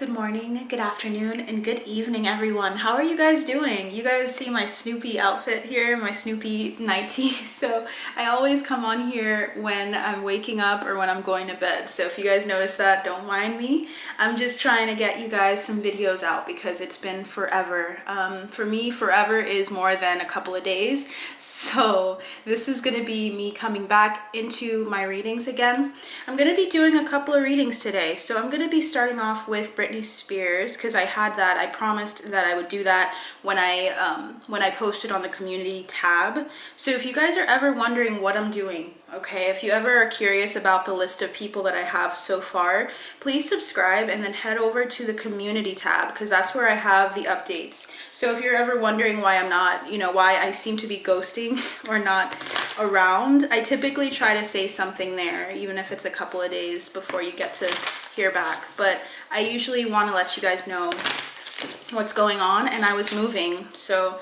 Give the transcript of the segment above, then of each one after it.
Good morning, good afternoon, and good evening, everyone. How are you guys doing? You guys see my Snoopy outfit here, my Snoopy nightie. So I always come on here when I'm waking up or when I'm going to bed. So if you guys notice that, don't mind me. I'm just trying to get you guys some videos out because it's been forever. For me, forever is more than a couple of days. So this is going to be me coming back into my readings again. I'm going to be doing a couple of readings today. So I'm going to be starting off with Britney Spears because I had that. I promised that I would do that when I posted on the community tab. So if you guys are ever wondering what I'm doing, okay, if you ever are curious about the list of people that I have so far, please subscribe and then head over to the community tab because that's where I have the updates. So if you're ever wondering why I'm not, why I seem to be ghosting or not around, I typically try to say something there, even if it's a couple of days before you get to hear back. But I usually want to let you guys know what's going on, and I was moving, so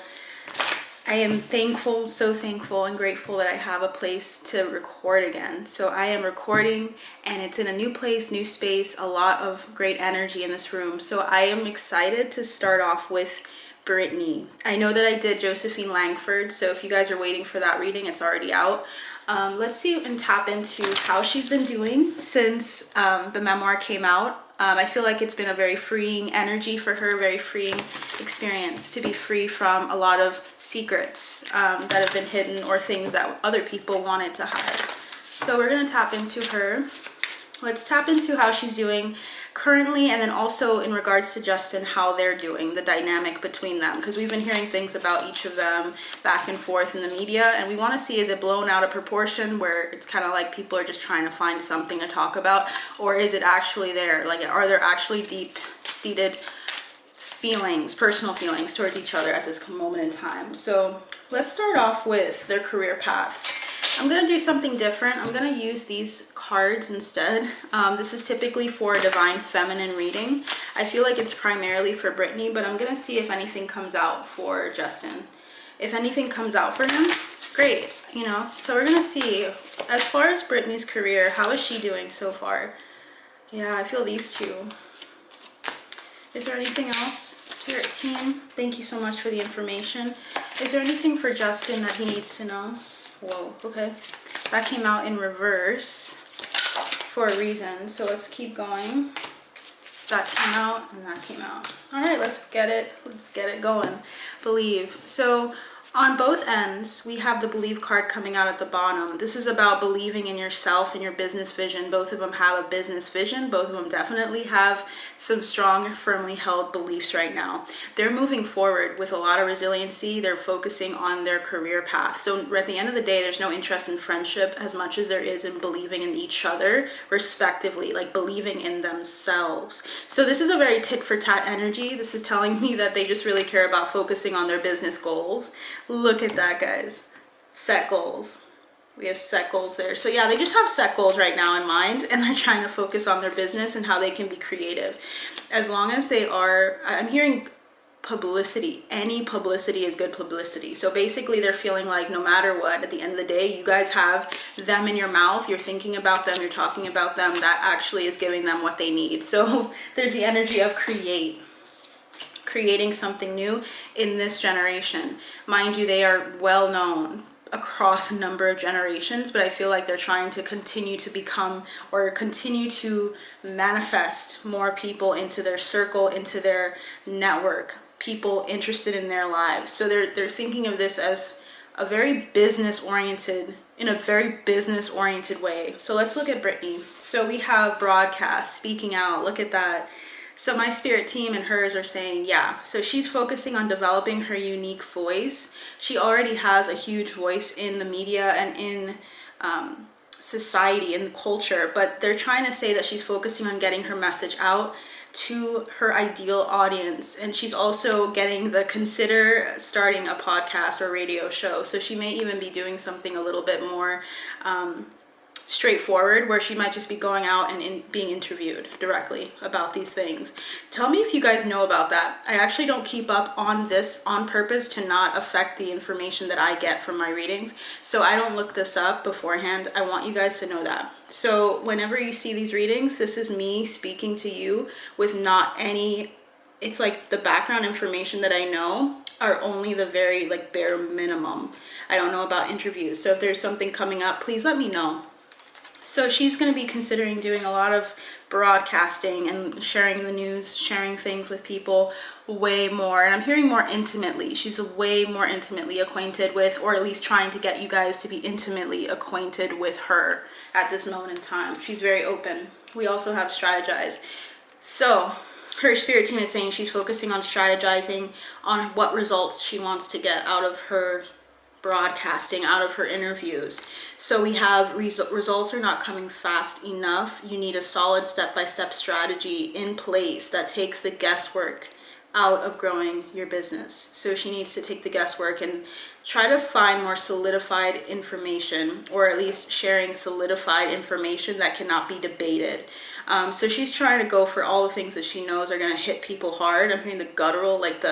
I am thankful, so thankful and grateful that I have a place to record again. So I am recording and it's in a new place, new space, a lot of great energy in this room. So I am excited to start off with Britney. I know that I did Josephine Langford, so if you guys are waiting for that reading, it's already out. Let's see and tap into how she's been doing since the memoir came out. I feel like it's been a very freeing energy for her, very freeing experience to be free from a lot of secrets that have been hidden or things that other people wanted to hide. So we're going to tap into her. Let's tap into how she's doing currently, and then also in regards to Justin, how they're doing, the dynamic between them, because we've been hearing things about each of them back and forth in the media, and we want to see, is it blown out of proportion where it's kind of like people are just trying to find something to talk about, or is it actually there? Like, are there actually deep-seated feelings, personal feelings towards each other at this moment in time? So let's start off with their career paths. I'm going to do something different. I'm going to use these cards instead. This is typically for a divine feminine reading. I feel like it's primarily for Britney, but I'm going to see if anything comes out for Justin. If anything comes out for him, great, So we're going to see, as far as Britney's career, how is she doing so far? Yeah, I feel these two. Is there anything else? Spirit team, thank you so much for the information. Is there anything for Justin that he needs to know? Whoa, okay. That came out in reverse for a reason. So let's keep going. That came out and that came out. All right, let's get it. Let's get it going. Believe. So on both ends, we have the believe card coming out at the bottom. This is about believing in yourself and your business vision. Both of them have a business vision. Both of them definitely have some strong, firmly held beliefs right now. They're moving forward with a lot of resiliency. They're focusing on their career path. So at the end of the day, there's no interest in friendship as much as there is in believing in each other, respectively, like believing in themselves. So this is a very tit for tat energy. This is telling me that they just really care about focusing on their business goals. Look at that, guys. Set goals. We have set goals there. So yeah, they just have set goals right now in mind, and they're trying to focus on their business and how they can be creative. As long as they are, I'm hearing publicity. Any publicity is good publicity. So basically they're feeling like no matter what, at the end of the day, you guys have them in your mouth. You're thinking about them. You're talking about them. That actually is giving them what they need. So there's the energy of creating something new in this generation. Mind you, they are well known across a number of generations, but I feel like they're trying to continue to become or continue to manifest more people into their circle, into their network, people interested in their lives. So they're thinking of this as a very business oriented, in a very business oriented way. So let's look at Britney. So we have broadcast, speaking out. Look at that. So my spirit team and hers are saying, yeah, so she's focusing on developing her unique voice. She already has a huge voice in the media and in society, in the culture, but they're trying to say that she's focusing on getting her message out to her ideal audience. And she's also getting the consider starting a podcast or radio show. So she may even be doing something a little bit more straightforward, where she might just be going out and being interviewed directly about these things. Tell me if you guys know about that. I actually don't keep up on this on purpose to not affect the information that I get from my readings. So I don't look this up beforehand. I want you guys to know that. So whenever you see these readings, this is me speaking to you with not any, it's like the background information that I know are only the very like bare minimum. I don't know about interviews. So if there's something coming up, please let me know. So she's going to be considering doing a lot of broadcasting and sharing the news, sharing things with people way more. And I'm hearing more intimately. She's way more intimately acquainted with, or at least trying to get you guys to be intimately acquainted with her at this moment in time. She's very open. We also have strategize. So her spirit team is saying she's focusing on strategizing on what results she wants to get out of her broadcasting, out of her interviews. So we have results are not coming fast enough. You need a solid step-by-step strategy in place that takes the guesswork out of growing your business. So she needs to take the guesswork and try to find more solidified information, or at least sharing solidified information that cannot be debated. So she's trying to go for all the things that she knows are going to hit people hard. I'm hearing the guttural, like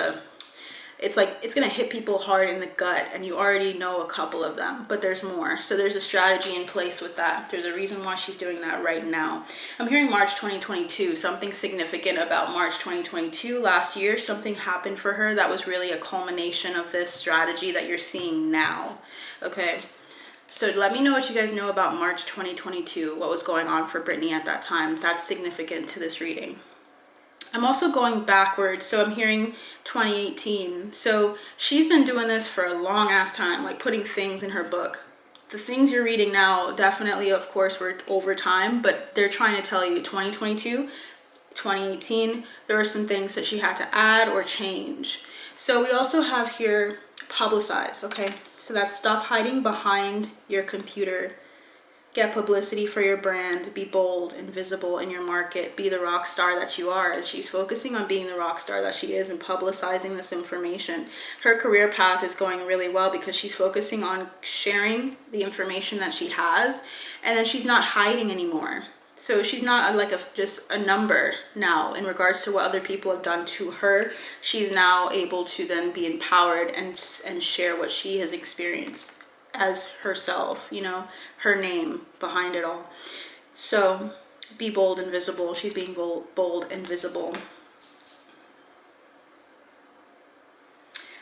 it's going to hit people hard in the gut, and you already know a couple of them, but there's more. So there's a strategy in place with that. There's a reason why she's doing that right now. I'm hearing March 2022, something significant about March 2022. Last year, something happened for her that was really a culmination of this strategy that you're seeing now. Okay. So let me know what you guys know about March 2022, what was going on for Britney at that time. That's significant to this reading. I'm also going backwards, so I'm hearing 2018. So she's been doing this for a long ass time, like putting things in her book. The things you're reading now definitely, of course, were over time, but they're trying to tell you 2022, 2018, there were some things that she had to add or change. So we also have here publicize, okay? So that's stop hiding behind your computer. Get publicity for your brand, be bold and visible in your market, be the rock star that you are. And she's focusing on being the rock star that she is and publicizing this information. Her career path is going really well because she's focusing on sharing the information that she has, and then she's not hiding anymore. So she's not just a number now in regards to what other people have done to her. She's now able to then be empowered and share what she has experienced as herself, you know, her name behind it all. So be bold and visible. She's being bold and visible.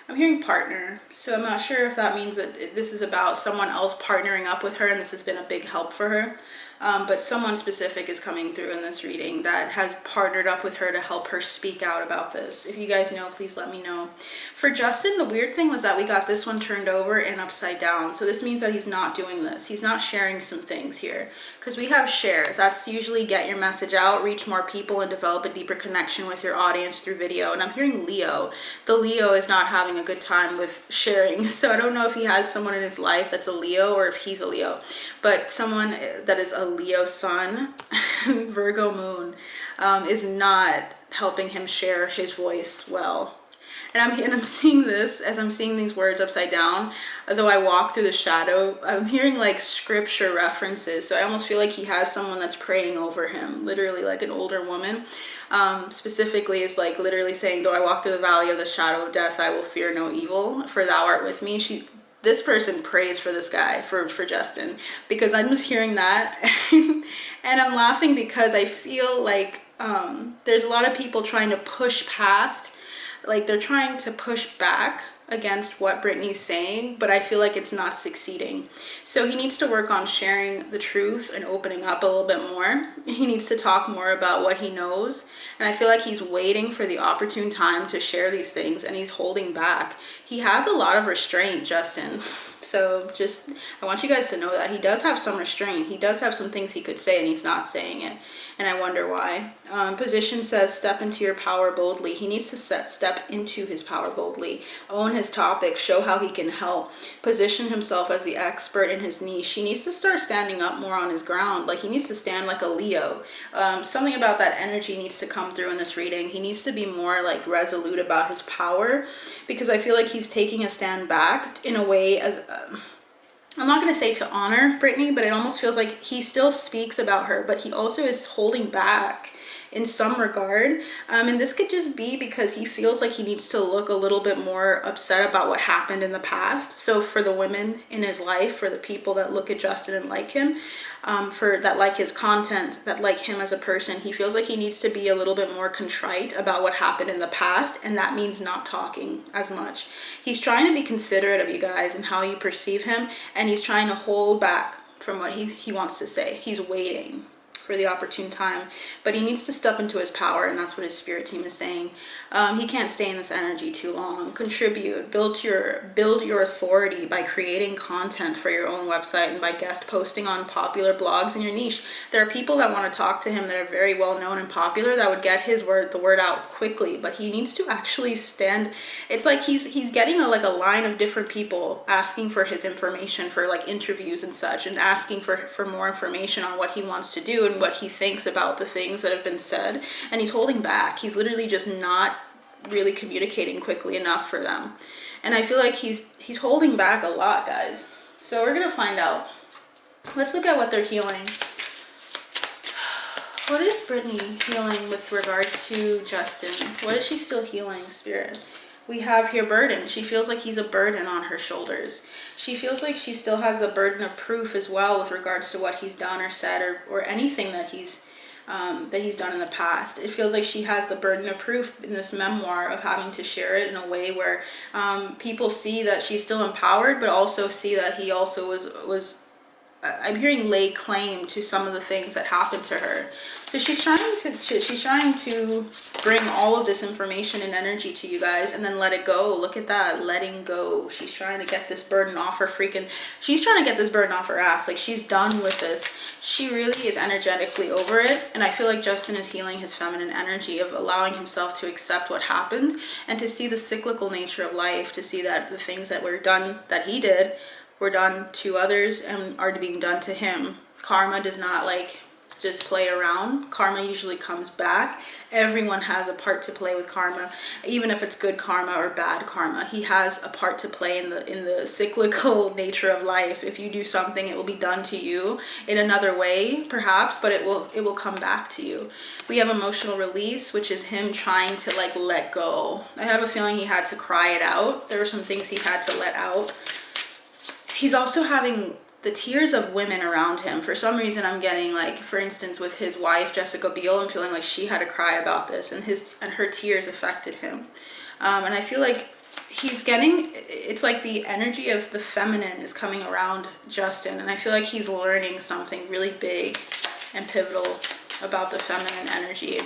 I'm hearing partner, so I'm not sure if that means that this is about someone else partnering up with her and this has been a big help for her. But someone specific is coming through in this reading that has partnered up with her to help her speak out about this. If you guys know, please let me know. For Justin, the weird thing was that we got this one turned over and upside down. So this means that he's not doing this. He's not sharing some things here. Because we have share. That's usually get your message out, reach more people, and develop a deeper connection with your audience through video. And I'm hearing Leo. The Leo is not having a good time with sharing. So I don't know if he has someone in his life that's a Leo or if he's a Leo. But someone that is a Leo sun, Virgo moon, is not helping him share his voice well. And I'm seeing this as I'm seeing these words upside down. Though I walk through the shadow, I'm hearing like scripture references. So I almost feel like he has someone that's praying over him, literally like an older woman. Specifically, is like literally saying, though I walk through the valley of the shadow of death, I will fear no evil, for thou art with me. This person prays for this guy, for Justin, because I'm just hearing that and I'm laughing because I feel like there's a lot of people trying to push past, like they're trying to push back against what Britney's saying, but I feel like it's not succeeding. So he needs to work on sharing the truth and opening up a little bit more. He needs to talk more about what he knows. And I feel like he's waiting for the opportune time to share these things and he's holding back. He has a lot of restraint, Justin. So just, I want you guys to know that he does have some restraint. He does have some things he could say and he's not saying it. And I wonder why. Position says step into your power boldly. He needs to step into his power boldly. Own his topic, show how he can help, position himself as the expert in his niche. He needs to start standing up more on his ground. Like he needs to stand like a Leo. Something about that energy needs to come through in this reading. He needs to be more like resolute about his power, because I feel like he's taking a stand back in a way as I'm not going to say to honor Britney, but it almost feels like he still speaks about her, but he also is holding back in some regard. And this could just be because he feels like he needs to look a little bit more upset about what happened in the past. So for the women in his life, for the people that look at Justin and like him, for that like his content, that like him as a person, he feels like he needs to be a little bit more contrite about what happened in the past, and that means not talking as much. He's trying to be considerate of you guys and how you perceive him, and he's trying to hold back from what he wants to say. He's waiting for the opportune time, but he needs to step into his power, and that's what his spirit team is saying. He can't stay in this energy too long. Contribute, build your authority by creating content for your own website and by guest posting on popular blogs in your niche. There are people that want to talk to him that are very well known and popular that would get the word out quickly, but he needs to actually stand. It's like he's getting a line of different people asking for his information for like interviews and such, and asking for more information on what he wants to do and what he thinks about the things that have been said, and he's holding back. He's literally just not really communicating quickly enough for them, and I feel like he's holding back a lot, guys. So we're gonna find out. Let's look at what they're healing. What is Britney healing with regards to Justin? What is she still healing, Spirit? We have here burden. She feels like he's a burden on her shoulders. She feels like she still has the burden of proof as well with regards to what he's done or said, or anything that he's done in the past. It feels like she has the burden of proof in this memoir of having to share it in a way where people see that she's still empowered, but also see that he also was I'm hearing lay claim to some of the things that happened to her. So she's trying to bring all of this information and energy to you guys and then let it go. Look at that, letting go. She's trying to get this burden off her she's trying to get this burden off her ass. Like, she's done with this. She really is energetically over it. And I feel like Justin is healing his feminine energy of allowing himself to accept what happened and to see the cyclical nature of life, to see that the things that were done, that he did, were done to others and are being done to him. Karma does not just play around. Karma usually comes back. Everyone has a part to play with karma, even if it's good karma or bad karma. He has a part to play in the cyclical nature of life. If you do something, it will be done to you in another way, perhaps, but it will come back to you. We have emotional release, which is him trying to let go. I have a feeling he had to cry it out. There were some things he had to let out. He's also having the tears of women around him. For some reason, I'm getting, for instance, with his wife, Jessica Biel, I'm feeling like she had to cry about this, and her tears affected him. And I feel like it's like the energy of the feminine is coming around Justin, and I feel like he's learning something really big and pivotal about the feminine energy.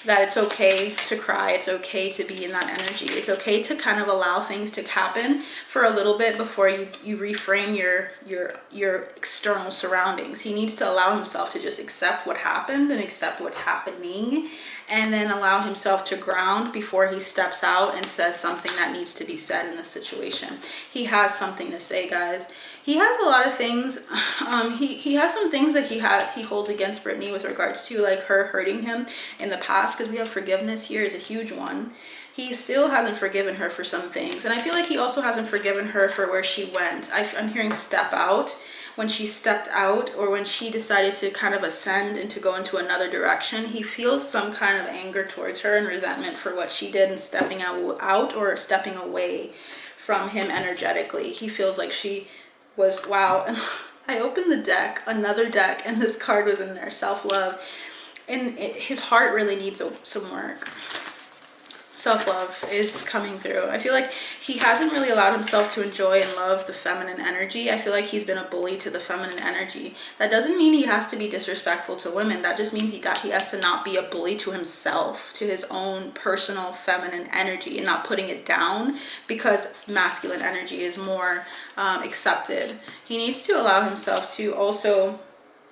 That it's okay to cry, it's okay to be in that energy. It's okay to kind of allow things to happen for a little bit before you reframe your external surroundings. He needs to allow himself to just accept what happened and accept what's happening, and then allow himself to ground before he steps out and says something that needs to be said in this situation. He has something to say, guys. He has a lot of things. He has some things that he holds against Britney with regards to her hurting him in the past, because we have forgiveness here is a huge one. He still hasn't forgiven her for some things, and I feel like he also hasn't forgiven her for where she went. I'm hearing step out. When she stepped out, or when she decided to kind of ascend and to go into another direction, he feels some kind of anger towards her and resentment for what she did and stepping out or stepping away from him energetically. He feels like she was, wow. And I opened the deck, another deck, and this card was in there, self-love. And his heart really needs some work. Self-love is coming through. I feel like he hasn't really allowed himself to enjoy and love the feminine energy. I feel like he's been a bully to the feminine energy. That doesn't mean he has to be disrespectful to women. That just means he has to not be a bully to himself, to his own personal feminine energy, and not putting it down because masculine energy is more accepted. He needs to allow himself to also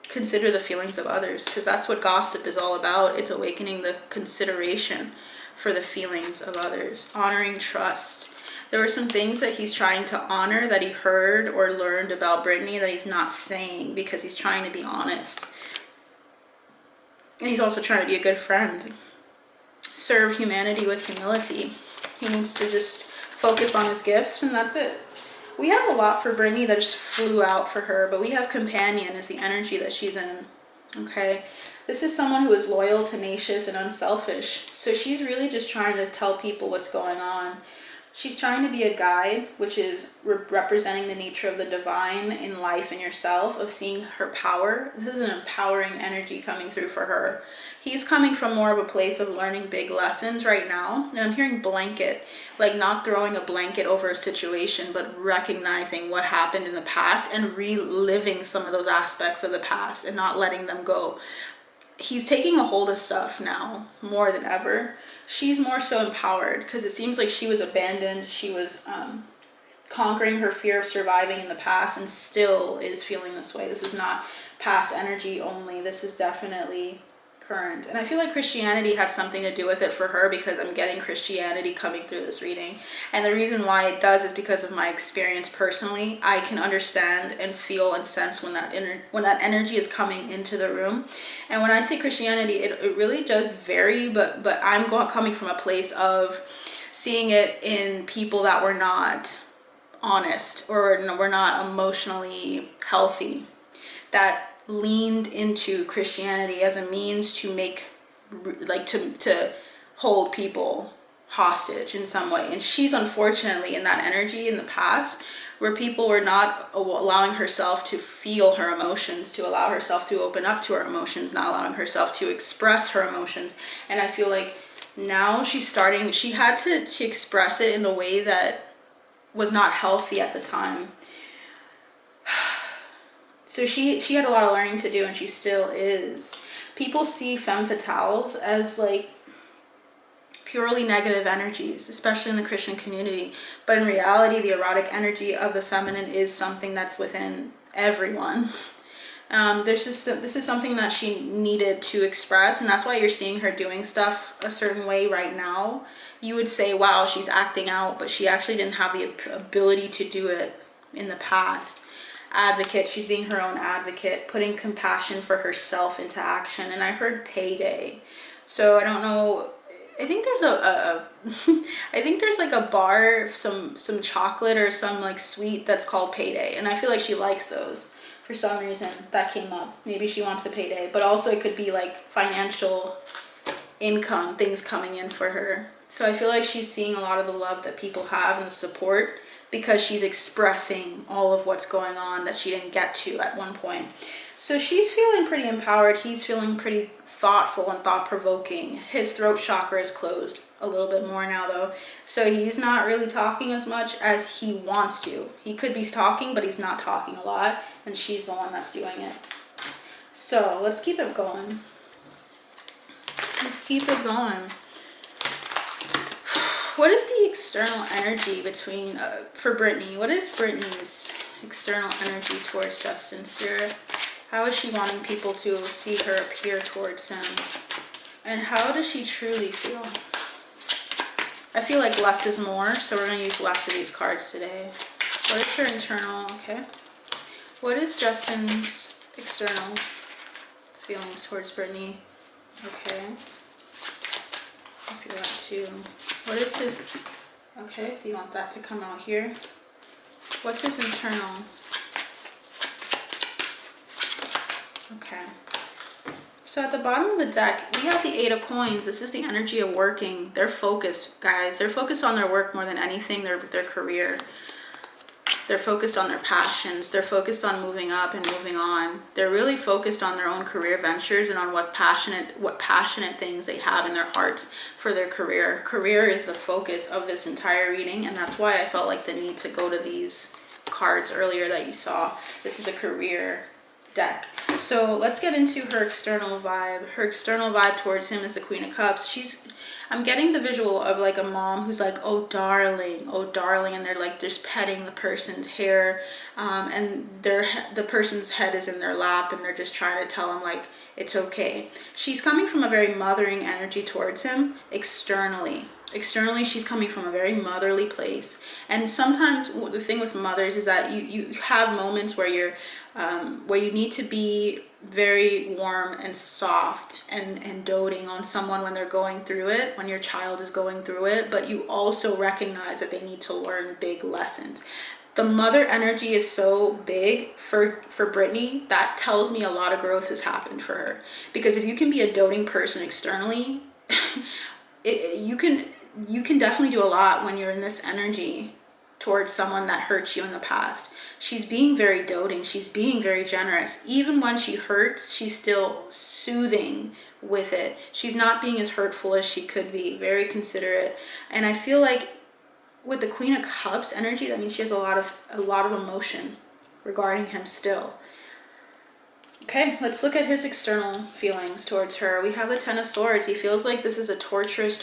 consider the feelings of others, because that's what gossip is all about. It's awakening the consideration for the feelings of others, honoring trust. There were some things that he's trying to honor that he heard or learned about Britney that he's not saying because he's trying to be honest. And he's also trying to be a good friend. Serve humanity with humility. He needs to just focus on his gifts, and that's it. We have a lot for Britney that just flew out for her, but we have companion as the energy that she's in. Okay, this is someone who is loyal, tenacious, and unselfish. So she's really just trying to tell people what's going on. She's trying to be a guide, which is representing the nature of the divine in life and yourself, of seeing her power. This is an empowering energy coming through for her. He's coming from more of a place of learning big lessons right now. And I'm hearing blanket, like not throwing a blanket over a situation, but recognizing what happened in the past and reliving some of those aspects of the past and not letting them go. He's taking a hold of stuff now more than ever. She's more so empowered because it seems like she was abandoned. She was conquering her fear of surviving in the past and still is feeling this way. This is not past energy only. This is definitely current. And I feel like Christianity had something to do with it for her, because I'm getting Christianity coming through this reading. And the reason why it does is because of my experience personally. I can understand and feel and sense when that energy is coming into the room. And when I say Christianity, it really does vary, but I'm coming from a place of seeing it in people that were not honest or were not emotionally healthy, that leaned into Christianity as a means to make, like, to hold people hostage in some way. And she's unfortunately in that energy in the past where people were not allowing herself to feel her emotions, to allow herself to open up to her emotions, not allowing herself to express her emotions. And I feel like now she had to express it in the way that was not healthy at the time. So she had a lot of learning to do, and she still is. People see femme fatales as like purely negative energies, especially in the Christian community. But in reality, the erotic energy of the feminine is something that's within everyone. This is something that she needed to express, and that's why you're seeing her doing stuff a certain way right now. You would say, wow, she's acting out, but she actually didn't have the ability to do it in the past. Advocate, she's being her own advocate, putting compassion for herself into action. And I heard payday. So I don't know, I think there's I think there's like a bar, some chocolate or some like sweet that's called payday, and I feel like she likes those for some reason. That came up. Maybe she wants a payday, but also it could be like financial income, things coming in for her. So I feel like she's seeing a lot of the love that people have and the support, because she's expressing all of what's going on that she didn't get to at one point. So she's feeling pretty empowered. He's feeling pretty thoughtful and thought-provoking. His throat chakra is closed a little bit more now, though. So he's not really talking as much as he wants to. He could be talking, but he's not talking a lot, and she's the one that's doing it. So let's keep it going. Let's keep it going. What is the external energy between, for Britney? What is Britney's external energy towards Justin Spirit? How is she wanting people to see her appear towards him? And how does she truly feel? I feel like less is more, so we're going to use less of these cards today. What is her internal, okay? What is Justin's external feelings towards Britney? Okay. I feel that too. What is his, okay, do you want that to come out here? What's his internal? Okay. So at the bottom of the deck, we have the Eight of Coins. This is the energy of working. They're focused, guys. They're focused on their work more than anything, their career. They're focused on their passions. They're focused on moving up and moving on. They're really focused on their own career ventures and on what passionate things they have in their hearts for their career. Career is the focus of this entire reading, and that's why I felt like the need to go to these cards earlier that you saw. This is a career deck. So let's get into her external vibe. Her external vibe towards him is the Queen of Cups. I'm getting the visual of like a mom who's like, oh darling, and they're like just petting the person's hair, and the person's head is in their lap, and they're just trying to tell him like it's okay. She's coming from a very mothering energy towards him externally. Externally, she's coming from a very motherly place. And sometimes the thing with mothers is that you have moments where you need to be very warm and soft and doting on someone when they're going through it, when your child is going through it, but you also recognize that they need to learn big lessons. The mother energy is so big for Britney. That tells me a lot of growth has happened for her. Because if you can be a doting person externally, you can definitely do a lot when you're in this energy towards someone that hurt you in the past. She's being very doting. She's being very generous. Even when she hurts, she's still soothing with it. She's not being as hurtful as she could be. Very considerate. And I feel like with the Queen of Cups energy, that means she has a lot of emotion regarding him still. Okay, let's look at his external feelings towards her. We have the Ten of Swords. He feels like this is a torturous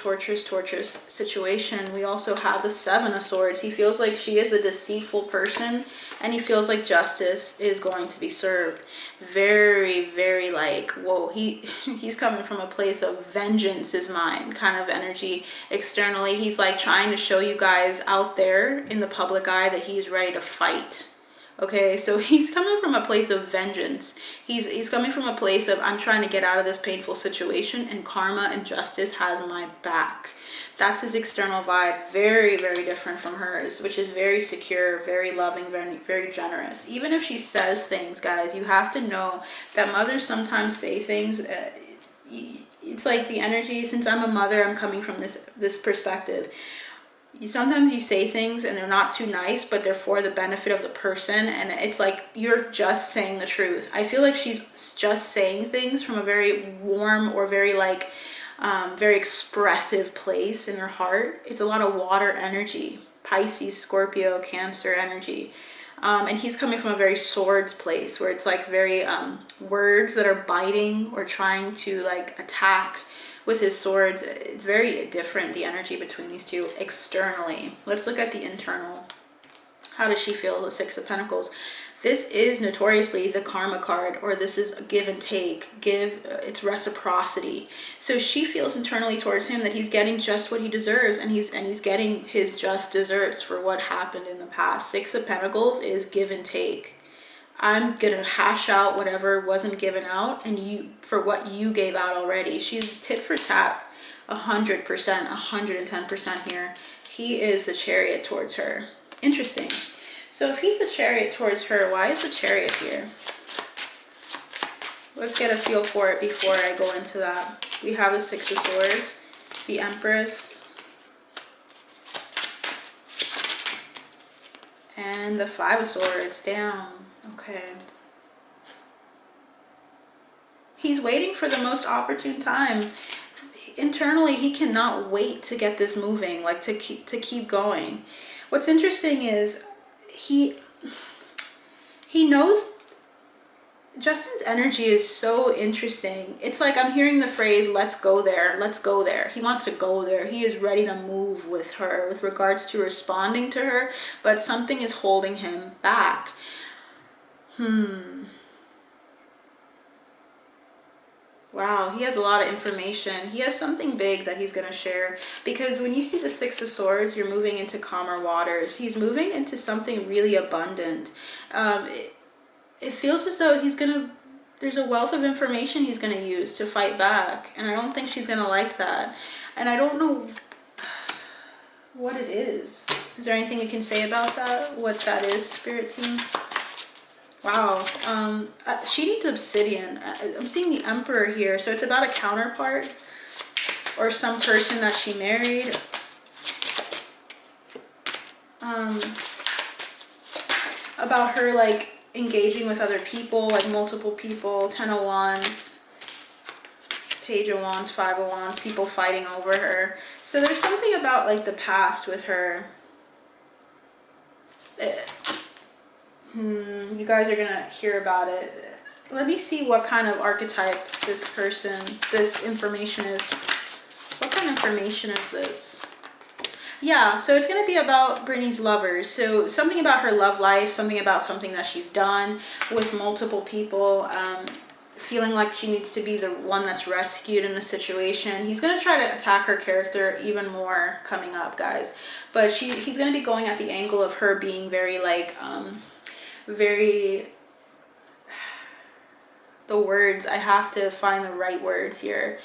situation. We also have the Seven of Swords. He feels like she is a deceitful person, and he feels like justice is going to be served. Very, very like, whoa, he's coming from a place of vengeance is mine kind of energy externally. He's like trying to show you guys out there in the public eye that he's ready to fight. Okay, so he's coming from a place of vengeance. He's coming from a place of, I'm trying to get out of this painful situation, and karma and justice has my back. That's his external vibe. Very, very different from hers, which is very secure, very loving, very, very generous. Even if she says things, guys, you have to know that mothers sometimes say things. It's like the energy, since I'm a mother, I'm coming from this perspective. Sometimes you say things and they're not too nice, but they're for the benefit of the person, and it's like you're just saying the truth. I feel like she's just saying things from a very warm or very like very expressive place in her heart. It's a lot of water energy, Pisces, Scorpio, Cancer energy. And he's coming from a very swords place where it's like very words that are biting or trying to like attack with his swords. It's very different, the energy between these two externally. Let's look at the internal. How does she feel? The Six of Pentacles. This is notoriously the karma card, or this is a give and take. It's reciprocity. So she feels internally towards him that he's getting just what he deserves, and he's getting his just desserts for what happened in the past. Six of Pentacles is give and take. I'm gonna hash out whatever wasn't given out, and you for what you gave out already. She's tit for tat, 100%, 110% here. He is the Chariot towards her. Interesting. So if he's the Chariot towards her, why is the Chariot here? Let's get a feel for it before I go into that. We have the Six of Swords, the Empress, and the Five of Swords down. Okay. He's waiting for the most opportune time. Internally, he cannot wait to get this moving, like to keep going. What's interesting is he knows Justin's energy is so interesting. It's like I'm hearing the phrase, let's go there, let's go there. He wants to go there. He is ready to move with her with regards to responding to her, but something is holding him back. Wow, he has a lot of information. He has something big that he's going to share, because when you see the Six of Swords, you're moving into calmer waters. He's moving into something really abundant. It feels as though there's a wealth of information he's going to use to fight back, and I don't think she's going to like that. And I don't know what it is. Is there anything you can say about that? What that is, Spirit Team? Wow, she needs obsidian. I'm seeing the Emperor here, so it's about a counterpart or some person that she married. About her like engaging with other people, like multiple people. 10 of Wands, Page of Wands, 5 of Wands, people fighting over her. So there's something about like the past with her. You guys are gonna hear about it. Let me see what kind of archetype this information is. What kind of information is this? Yeah, so it's going to be about Britney's lovers. So something about her love life, something about something that she's done with multiple people, feeling like she needs to be the one that's rescued in a situation. He's going to try to attack her character even more coming up, guys. But he's going to be going at the angle of her being very like, the words, I have to find the right words here.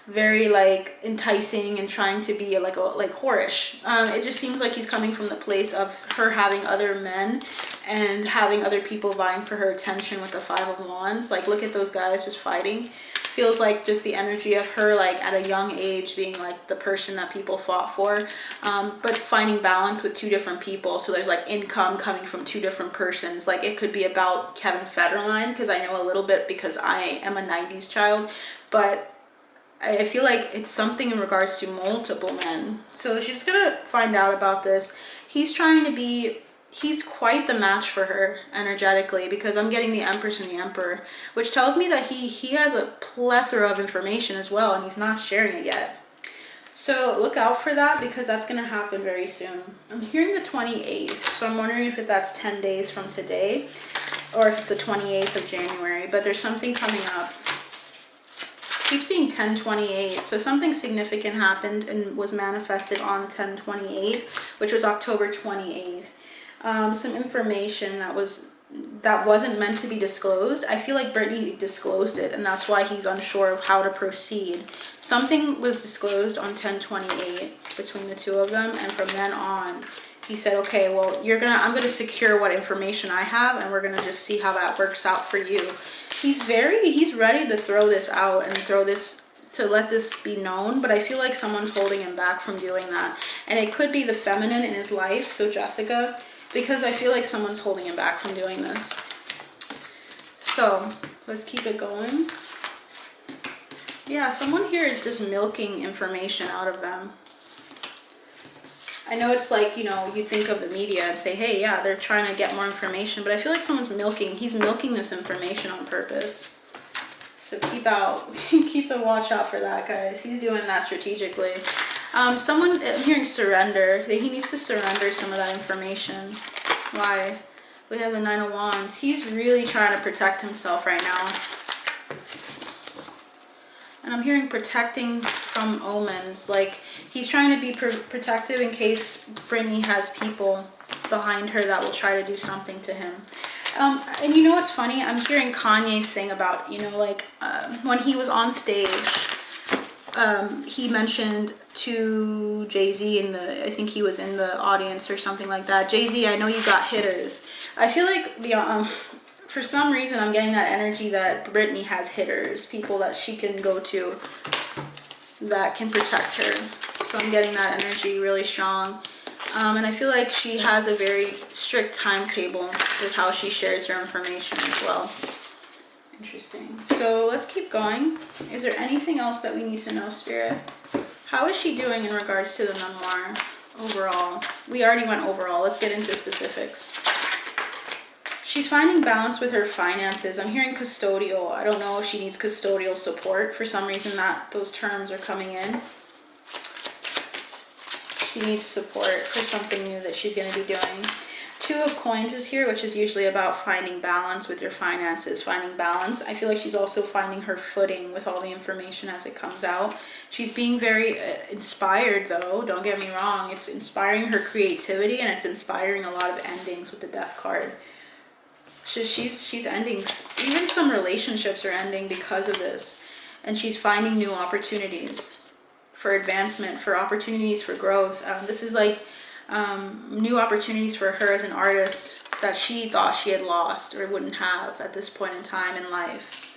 very like enticing and trying to be like whorish. It just seems like he's coming from the place of her having other men and having other people vying for her attention with the Five of Wands. Like, look at those guys just fighting. Feels like just the energy of her like at a young age being like the person that people fought for, but finding balance with two different people. So there's like income coming from two different persons. Like, it could be about Kevin Federline, because I know a little bit because I am a 90s child, but I feel like it's something in regards to multiple men. So she's gonna find out about this. He's quite the match for her energetically, because I'm getting the Empress and the Emperor, which tells me that he has a plethora of information as well, and he's not sharing it yet. So look out for that, because that's going to happen very soon. I'm hearing the 28th, so I'm wondering if that's 10 days from today, or if it's the 28th of January, but there's something coming up. Keep seeing 10/28, so something significant happened and was manifested on 10/28, which was October 28th. Some information that wasn't meant to be disclosed. I feel like Britney disclosed it, and that's why he's unsure of how to proceed. Something was disclosed on 10/28 between the two of them, and from then on he said, okay, well, I'm gonna secure what information I have, and we're gonna just see how that works out for you. He's ready to throw this out and to let this be known, but I feel like someone's holding him back from doing that. And it could be the feminine in his life, so Jessica, because I feel like someone's holding him back from doing this. So let's keep it going. Yeah, someone here is just milking information out of them. I know it's like, you think of the media and say, hey, yeah, they're trying to get more information, but I feel like he's milking this information on purpose. So keep a watch out for that, guys. He's doing that strategically. I'm hearing surrender. He needs to surrender some of that information. Why? We have the Nine of Wands. He's really trying to protect himself right now. And I'm hearing protecting from omens. Like, he's trying to be protective in case Britney has people behind her that will try to do something to him. And you know what's funny? I'm hearing Kanye's thing about, when he was on stage, he mentioned to Jay-Z I think he was in the audience or something like that. Jay-Z, I know you got hitters. I feel like for some reason I'm getting that energy that Britney has hitters, people that she can go to that can protect her. So I'm getting that energy really strong. And I feel like she has a very strict timetable with how she shares her information as well. Interesting. So let's keep going. Is there anything else that we need to know, Spirit? How is she doing in regards to the memoir overall? We already went overall. Let's get into specifics. She's finding balance with her finances. I'm hearing custodial. I don't know if she needs custodial support. For some reason those terms are coming in. She needs support for something new that she's going to be doing. Two of Coins is here, which is usually about finding balance with your finances, finding balance. I feel like she's also finding her footing with all the information as it comes out. She's being very inspired, though. Don't get me wrong. It's inspiring her creativity, and it's inspiring a lot of endings with the Death card. So she's ending. Even some relationships are ending because of this. And she's finding new opportunities for advancement, for opportunities for growth. This is like new opportunities for her as an artist that she thought she had lost or wouldn't have at this point in time in life.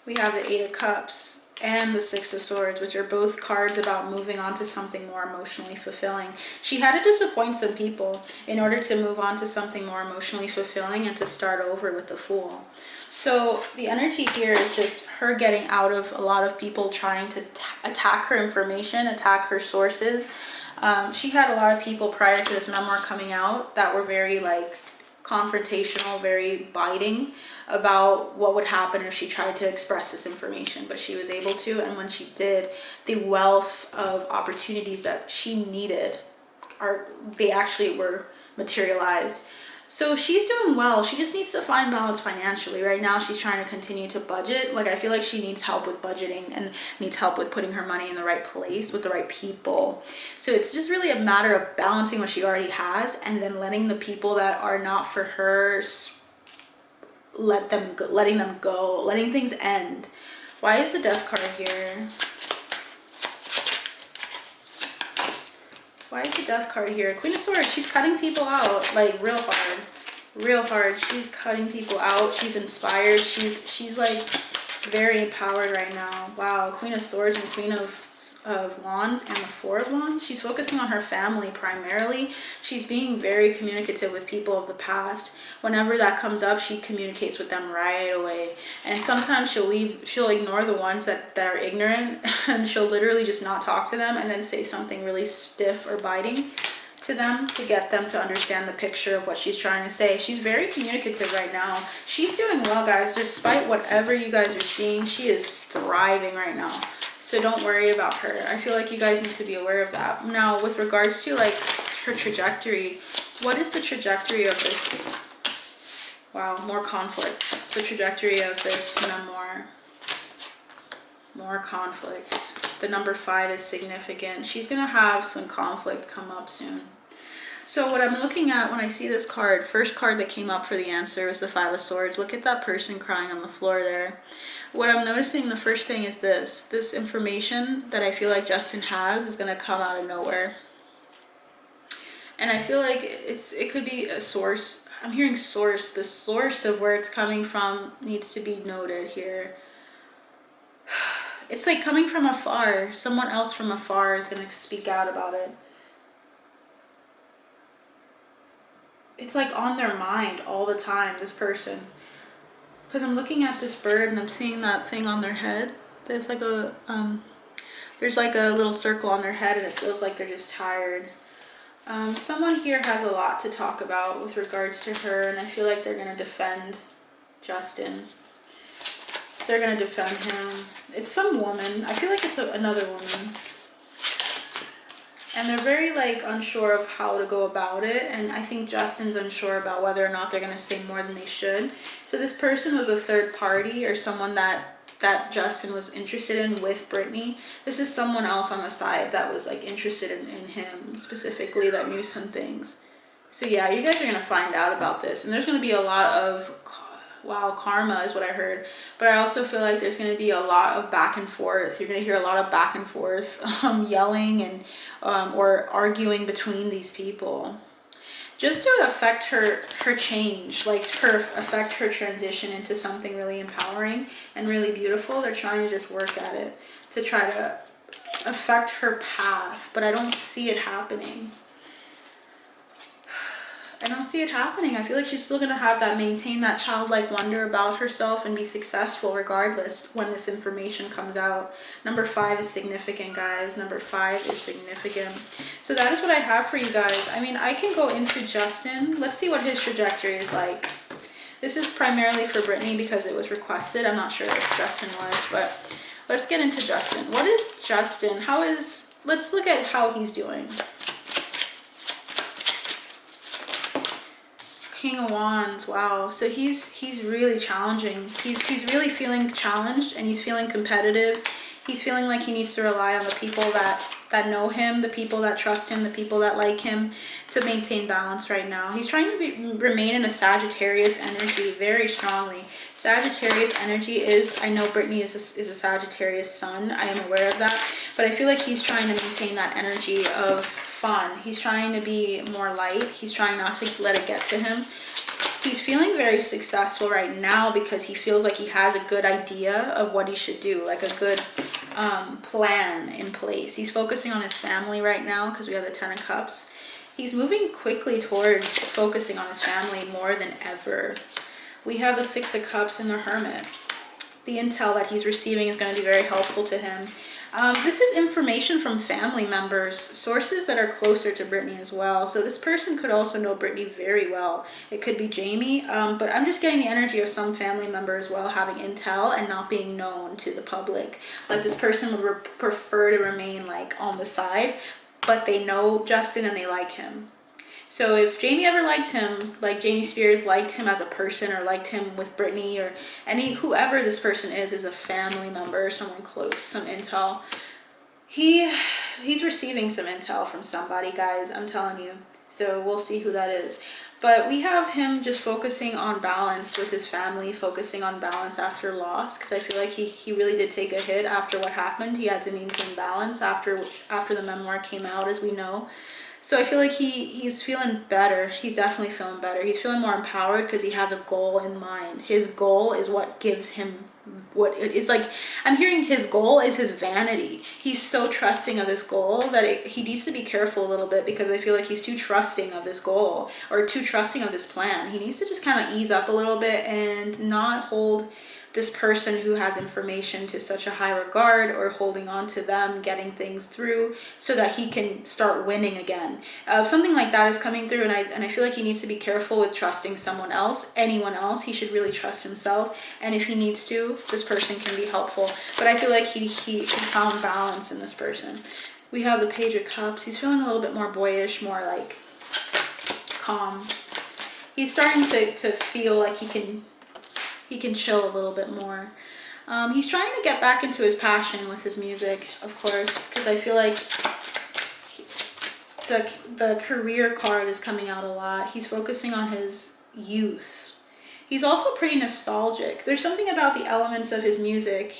We have the Eight of Cups and the Six of Swords, which are both cards about moving on to something more emotionally fulfilling. She had to disappoint some people in order to move on to something more emotionally fulfilling and to start over with the Fool. So the energy here is just her getting out of a lot of people trying to attack her information, attack her sources. She had a lot of people prior to this memoir coming out that were very confrontational, very biting about what would happen if she tried to express this information, but she was able to. And when she did, the wealth of opportunities that she needed they actually were materialized. So she's doing well. She just needs to find balance financially. Right now, she's trying to continue to budget. I feel like she needs help with budgeting and needs help with putting her money in the right place with the right people. So it's just really a matter of balancing what she already has and then letting the people that are not for her letting them go, letting things end. Why is the Death card here? Why is the Death card here? Queen of Swords, she's cutting people out, like real hard. Real hard. She's cutting people out. She's inspired. She's like very empowered right now. Wow. Queen of Swords and Queen of Wands and the Four of Wands. She's focusing on her family primarily. She's being very communicative with people of the past. Whenever that comes up, she communicates with them right away. And sometimes she'll ignore the ones that are ignorant, and she'll literally just not talk to them and then say something really stiff or biting to them to get them to understand the picture of what she's trying to say. She's very communicative right now. She's doing well, guys. Despite whatever you guys are seeing, she is thriving right now. So don't worry about her. I feel like you guys need to be aware of that. Now, with regards to like her trajectory, what is the trajectory of this? Wow, more conflict. The trajectory of this memoir. More conflicts. The number 5 is significant. She's going to have some conflict come up soon. So what I'm looking at when I see this card, first card that came up for the answer was the 5 of Swords. Look at that person crying on the floor there. What I'm noticing, the first thing is this information that I feel like Justin has is going to come out of nowhere. And I feel like it could be a source. I'm hearing source. The source of where it's coming from needs to be noted here. It's like coming from afar. Someone else from afar is going to speak out about it. It's like on their mind all the time, this person. Because I'm looking at this bird and I'm seeing that thing on their head. There's like a little circle on their head, and it feels like they're just tired. Someone here has a lot to talk about with regards to her, and I feel like they're going to defend Justin. They're going to defend him. It's some woman. I feel like it's another woman. And they're very like unsure of how to go about it. And I think Justin's unsure about whether or not they're going to say more than they should. So this person was a third party, or someone that Justin was interested in with Britney. This is someone else on the side that was like interested in him specifically, that knew some things. So yeah, you guys are going to find out about this. And there's going to be a lot of, wow, karma is what I heard. But I also feel like there's going to be a lot of back and forth. You're going to hear a lot of back and forth, yelling and or arguing between these people. Just to affect her change, like affect her transition into something really empowering and really beautiful. They're trying to just work at it to try to affect her path, but I don't see it happening. I don't see it happening. I feel like she's still going to maintain that childlike wonder about herself and be successful regardless when this information comes out. Number 5 is significant, guys. Number 5 is significant. So that is what I have for you guys. I mean, I can go into Justin. Let's see what his trajectory is like. This is primarily for Britney because it was requested. I'm not sure if Justin was, but let's get into Justin. What is Justin? Let's look at how he's doing. King of Wands, wow. So he's really challenging. He's really feeling challenged, and he's feeling competitive. He's feeling like he needs to rely on the people that know him, the people that trust him, the people that like him, to maintain balance right now. He's trying to remain in a Sagittarius energy very strongly. Sagittarius energy is, I know Britney is a Sagittarius sun. I am aware of that. But I feel like he's trying to maintain that energy of fun. He's trying to be more light. He's trying not to let it get to him. He's feeling very successful right now because he feels like he has a good idea of what he should do, like a good plan in place. He's focusing on his family right now because we have the 10 of Cups. He's moving quickly towards focusing on his family more than ever. We have the 6 of Cups and the Hermit. The intel that he's receiving is going to be very helpful to him. This is information from family members, sources that are closer to Britney as well. So this person could also know Britney very well. It could be Jamie, but I'm just getting the energy of some family member as well having intel and not being known to the public. Like this person would prefer to remain like on the side, but they know Justin and they like him. So if Jamie ever liked him, like Jamie Spears liked him as a person, or liked him with Britney, or whoever this person is a family member, someone close, some intel. He's receiving some intel from somebody, guys, I'm telling you. So we'll see who that is. But we have him just focusing on balance with his family, focusing on balance after loss, because I feel like he really did take a hit after what happened. He had to maintain balance after the memoir came out, as we know. So I feel like he's feeling better. He's definitely feeling better. He's feeling more empowered because he has a goal in mind. His goal is what gives him what it is. Like, I'm hearing his goal is his vanity. He's so trusting of this goal that he needs to be careful a little bit, because I feel like he's too trusting of this goal or too trusting of this plan. He needs to just kind of ease up a little bit and not hold this person who has information to such a high regard, or holding on to them getting things through so that he can start winning again. Something like that is coming through, and I feel like he needs to be careful with trusting someone else, anyone else. He should really trust himself, and if he needs to, this person can be helpful. But I feel like he found balance in this person. We have the Page of Cups. He's feeling a little bit more boyish, more like calm. He's starting to feel like he can chill a little bit more. He's trying to get back into his passion with his music, of course, because I feel like the career card is coming out a lot. He's focusing on his youth. He's also pretty nostalgic. There's something about the elements of his music.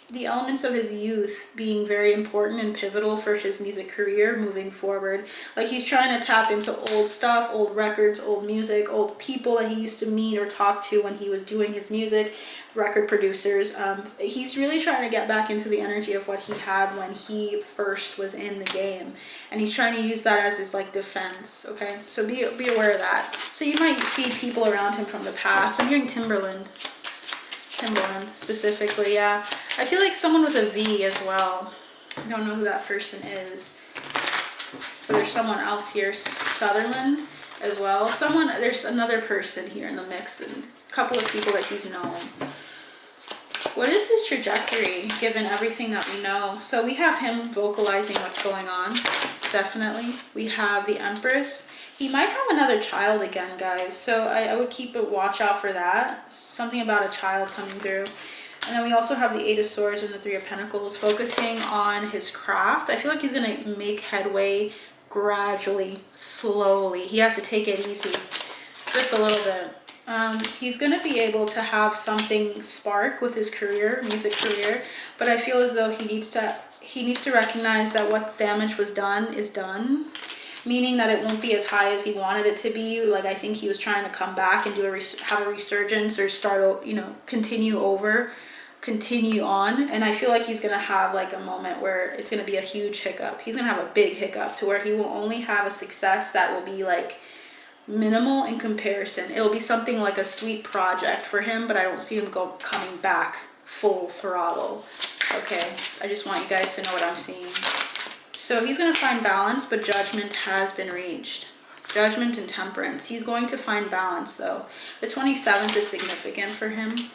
The elements of his youth being very important and pivotal for his music career moving forward. Like, he's trying to tap into old stuff, old records, old music, old people that he used to meet or talk to when he was doing his music, record producers. He's really trying to get back into the energy of what he had when he first was in the game. And he's trying to use that as his like defense, okay? So be aware of that. So you might see people around him from the past. I'm hearing Timberland specifically, yeah. I feel like someone with a V as well. I don't know who that person is, but there's someone else here. Sutherland as well. There's another person here in the mix, and a couple of people that he's known. What is his trajectory given everything that we know? So we have him vocalizing what's going on, definitely. We have the Empress. He might have another child again, guys. So I would keep a watch out for that. Something about a child coming through. And then we also have the Eight of Swords and the Three of Pentacles, focusing on his craft. I feel like he's going to make headway gradually, slowly. He has to take it easy, just a little bit. He's going to be able to have something spark with his career, music career. But I feel as though he needs to recognize that what damage was done is done. Meaning that it won't be as high as he wanted it to be. Like, I think he was trying to come back and have a resurgence, or start, continue on. And I feel like he's going to have like a moment where it's going to be a huge hiccup. He's going to have a big hiccup to where he will only have a success that will be like minimal in comparison. It'll be something like a sweet project for him, but I don't see him coming back full throttle. Okay, I just want you guys to know what I'm seeing. So he's going to find balance, but judgment has been reached. Judgment and temperance. He's going to find balance, though. The 27th is significant for him.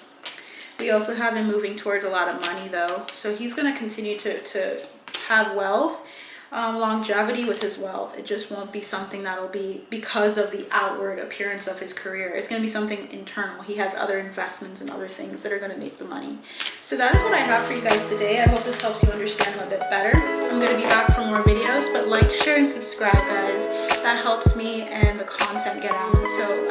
We also have him moving towards a lot of money, though. So he's going to continue to have wealth, longevity with his wealth. It just won't be something that'll be because of the outward appearance of his career. It's going to be something internal. He has other investments and other things that are going to make the money. So that is what I have for you guys today. I hope this helps you understand him a bit better. I'm going to be back for more videos, but like, share, and subscribe, guys. That helps me and the content get out. So